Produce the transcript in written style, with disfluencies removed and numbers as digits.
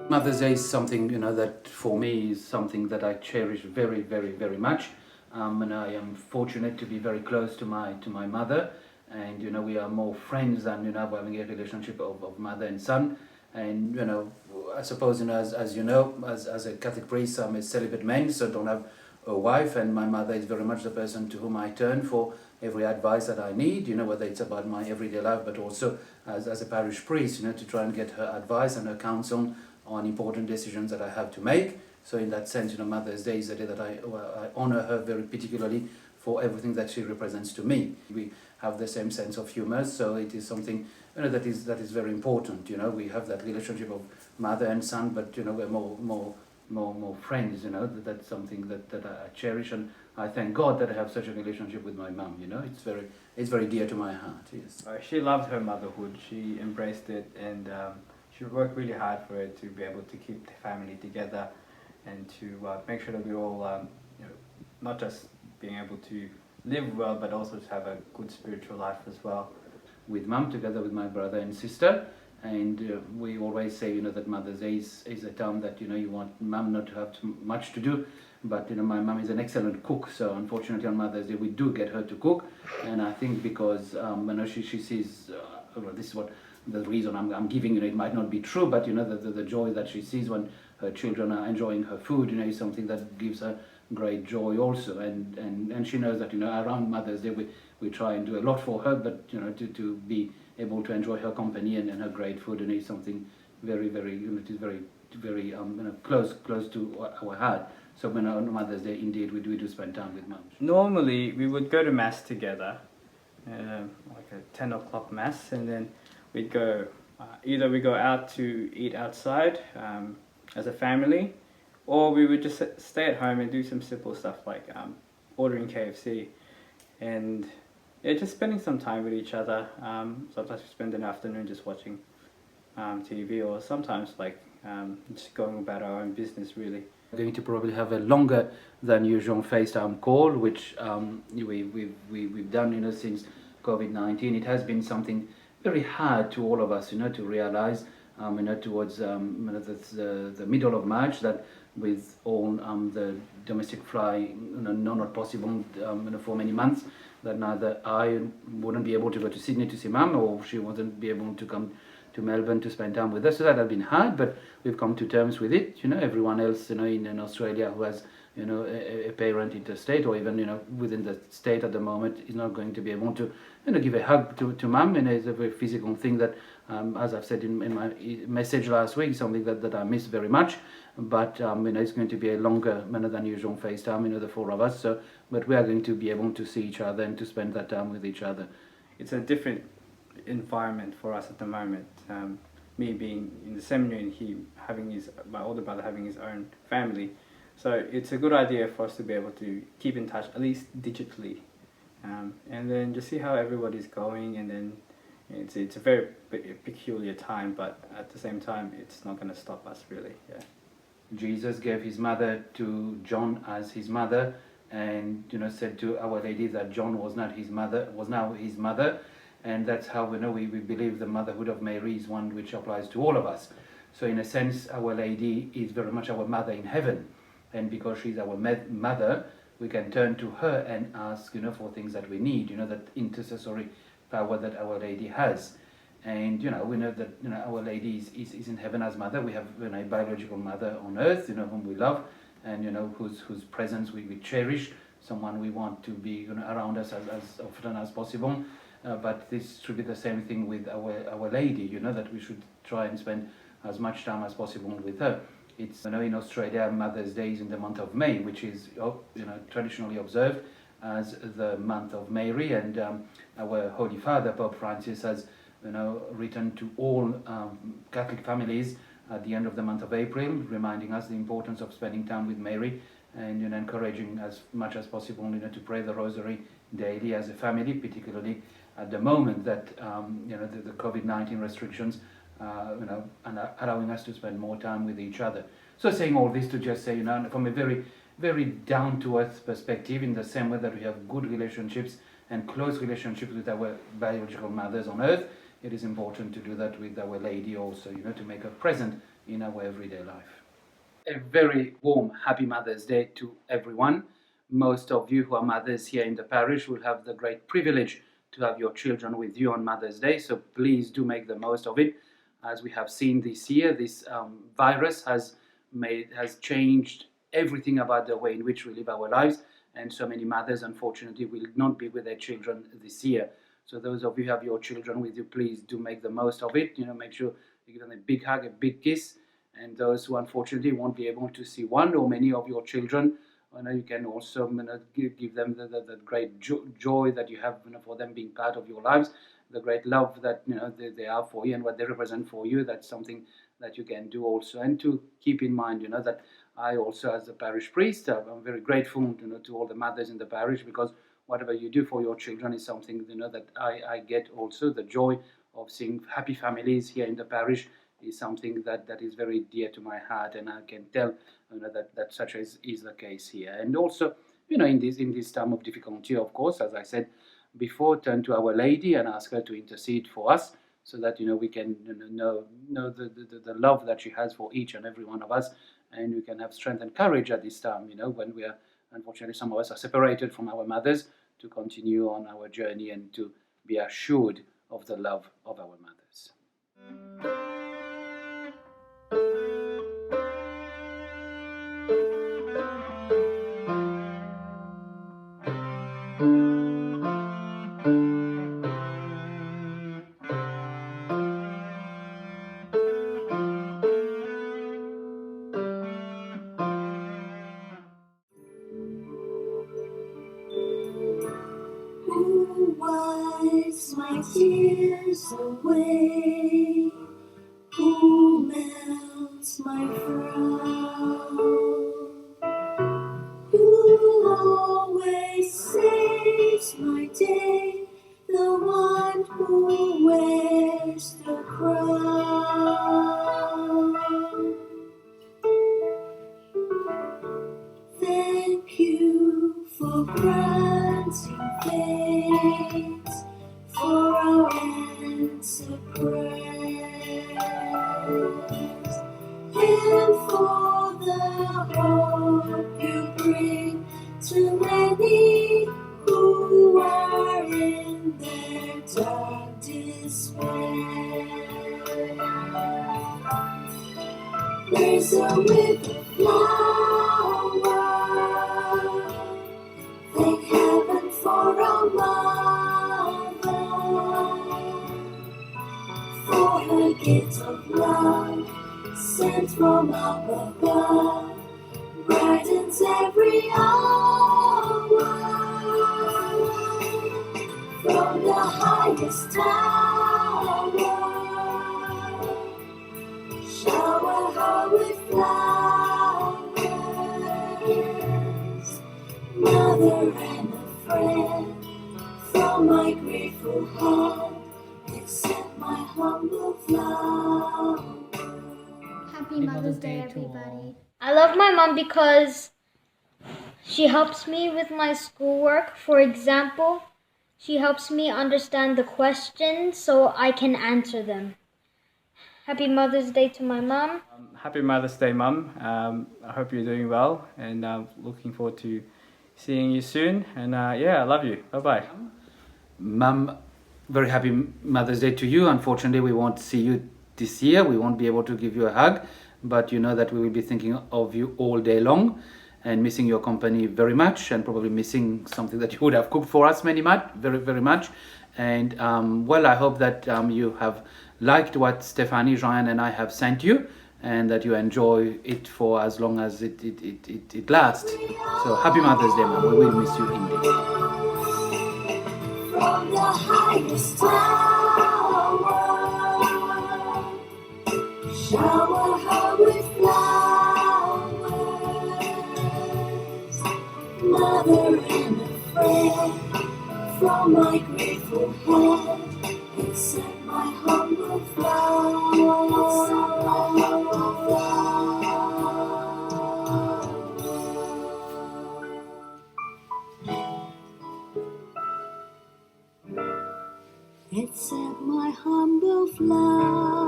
Mother's Day is something, that for me is something that I cherish very, very, very much. And I am fortunate to be very close to my mother. And, we are more friends than, having a relationship of mother and son. And, I suppose, as a Catholic priest, I'm a celibate man, so don't have a wife. And my mother is very much the person to whom I turn for every advice that I need, whether it's about my everyday life, but also as a parish priest, to try and get her advice and her counsel on important decisions that I have to make. So in that sense, Mother's Day is a day that I honor her very particularly for everything that she represents to me. We have the same sense of humor, so it is something that is very important. We have that relationship of mother and son, but we're more friends. That's something that I cherish, and I thank God that I have such a relationship with my mum. It's very dear to my heart. Yes. She loved her motherhood. She embraced it, and she worked really hard for it to be able to keep the family together and to make sure that we all, not just being able to live well, but also to have a good spiritual life as well. With mum, together with my brother and sister, and we always say, that Mother's Day is a time that, you want mum not to have too much to do, but, my mum is an excellent cook, so unfortunately on Mother's Day we do get her to cook, and I think because, she sees, this is what the reason I'm giving, it might not be true, but, the joy that she sees when her children are enjoying her food, is something that gives her great joy also, and she knows that, around Mother's Day we try and do a lot for her, but, to be able to enjoy her company and her great food, is something very, very, it is very, very, close to our heart. So on Mother's Day, indeed, we do spend time with mum. Normally, we would go to mass together, like a 10 o'clock mass, and then we'd go, either we go out to eat outside as a family, or we would just stay at home and do some simple stuff like ordering KFC, and just spending some time with each other. Sometimes we spend an afternoon just watching TV, or sometimes just going about our own business, really. We're going to probably have a longer than usual FaceTime call, which we've done, since COVID-19. It has been something very hard to all of us, to realize, towards the middle of March, that with all the domestic fly not possible for many months, that neither I wouldn't be able to go to Sydney to see mum, or she wouldn't be able to come to Melbourne to spend time with us. So that has been hard, but we've come to terms with it. Everyone else, in Australia who has, a parent interstate, or even, within the state at the moment, is not going to be able to, give a hug to mum. And it's a very physical thing that, as I've said in my message last week, something that I miss very much. But, it's going to be a longer than usual FaceTime, the four of us. So, but we are going to be able to see each other and to spend that time with each other. It's a different environment for us at the moment. Me being in the seminary and my older brother having his own family. So it's a good idea for us to be able to keep in touch, at least digitally, and then just see how everybody's going. And then it's a very peculiar time, but at the same time, it's not going to stop us, really. Yeah. Jesus gave his mother to John as his mother, and said to Our Lady that John was now his mother, and that's how we believe the motherhood of Mary is one which applies to all of us. So in a sense, Our Lady is very much our mother in heaven, and because she's our mother, we can turn to her and ask for things that we need, that intercessory power that Our Lady has. And we know that Our Lady is in heaven as mother. We have a biological mother on earth, whom we love, and whose presence we cherish, someone we want to be around us as often as possible. But this should be the same thing with Our Lady, that we should try and spend as much time as possible with her. It's in Australia, Mother's Day is in the month of May, which is traditionally observed as the month of Mary, and our Holy Father Pope Francis has written to all Catholic families at the end of the month of April, reminding us the importance of spending time with Mary, and encouraging as much as possible to pray the Rosary daily as a family, particularly at the moment that the COVID-19 restrictions and allowing us to spend more time with each other. So saying all this to just say, from a very very down-to-earth perspective, in the same way that we have good relationships and close relationships with our biological mothers on earth. It is important to do that with Our Lady also, to make her present in our everyday life. A very warm, happy Mother's Day to everyone. Most of you who are mothers here in the parish will have the great privilege to have your children with you on Mother's Day, so please do make the most of it. As we have seen this year, this virus has changed everything about the way in which we live our lives, and so many mothers, unfortunately, will not be with their children this year. So those of you who have your children with you, please do make the most of it. Make sure you give them a big hug, a big kiss. And those who unfortunately won't be able to see one or many of your children, you can also give them the great joy that you have for them being part of your lives, the great love that they are for you and what they represent for you. That's something that you can do also, and to keep in mind that I also, as a parish priest, I'm very grateful to all the mothers in the parish, because whatever you do for your children is something that I get also. The joy of seeing happy families here in the parish is something that is very dear to my heart, and I can tell that such is the case here. And also, in this time of difficulty, of course, as I said before, turn to Our Lady and ask her to intercede for us, so that we can know the love that she has for each and every one of us, and we can have strength and courage at this time, when we are, unfortunately, some of us are separated from our mothers, to continue on our journey and to be assured of the love of our mothers. Who wipes my tears away? Who melts my frown? Who always saves my day? The one who wears the crown. Thank you for granting thanks for our answered prayers, and for the hope you bring to many who are in their dark despair. There's a river flower. Thank heaven for our mother, for her gift of love sent from up above, brightens every hour. From the highest tower, shower her with flowers. Mother and a friend, from my grateful heart, accept my humble flower. Happy Mother's Day, everybody. I love my mom because she helps me with my schoolwork. For example, she helps me understand the questions so I can answer them. Happy Mother's Day to my mom. Happy Mother's Day, Mum. I hope you're doing well, and looking forward to seeing you soon. And I love you. Bye-bye. Mum, very happy Mother's Day to you. Unfortunately, we won't see you this year. We won't be able to give you a hug, but you know that we will be thinking of you all day long and missing your company very much, and probably missing something that you would have cooked for us very, very much. And I hope that you have liked what Stephanie, Jean, and I have sent you, and that you enjoy it for as long as it lasts. So happy Mother's Day, Mom. We will miss you indeed. From the highest tower, shower her with flowers. Mother and a friend, from my grateful hand, accept my humble flower. It set my humble flag.